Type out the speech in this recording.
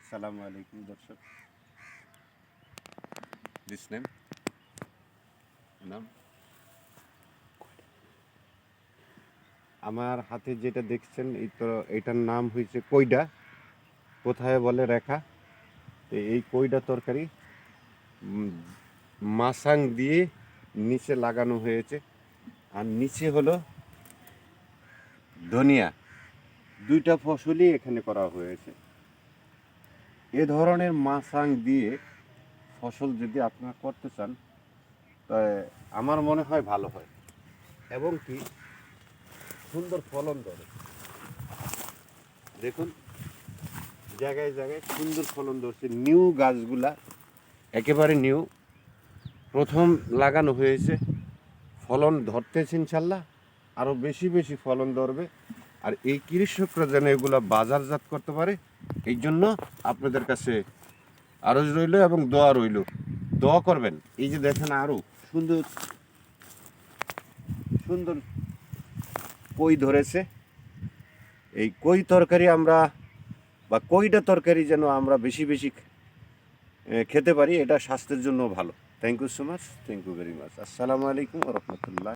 আসসালামু আলাইকুম দর্শক। দিস নেম নাম আমার হাতে যেটা দেখছেন এটার নাম হয়েছে কইডা, কোথায় বলে রেখা। তো এই কইডা তরকারি মাসাং দিয়ে নিচে লাগানো হয়েছে, আর নিচে হলো ধনিয়া। দুইটা ফসলই এখানে করা হয়েছে। এ ধরনের মাসাং দিয়ে ফসল যদি আপনারা করতে চান, তাই আমার মনে হয় ভালো হয় এবং কি সুন্দর ফলন ধরে। দেখুন, জায়গায় জায়গায় সুন্দর ফলন ধরছে। নিউ গাছগুলা একেবারে নিউ, প্রথম লাগানো হয়েছে। ফলন ধরতেছে ইনশাল্লাহ, আরও বেশি বেশি ফলন ধরবে। আর এই কৃষকরা যেন এগুলো বাজারজাত করতে পারে, এই জন্য আপনাদের কাছে আরজ রইল এবং দোয়া রইল। দোয়া করবেন। এই যে দেখেন আরও সুন্দর সুন্দর কই ধরেছে। এই কই তরকারি আমরা বা কইটা তরকারি যেন আমরা বেশি বেশি খেতে পারি, এটা স্বাস্থ্যের জন্য ভালো। Thank you so much, thank you very much. আসসালামু আলাইকুম ওয়া রাহমাতুল্লাহ।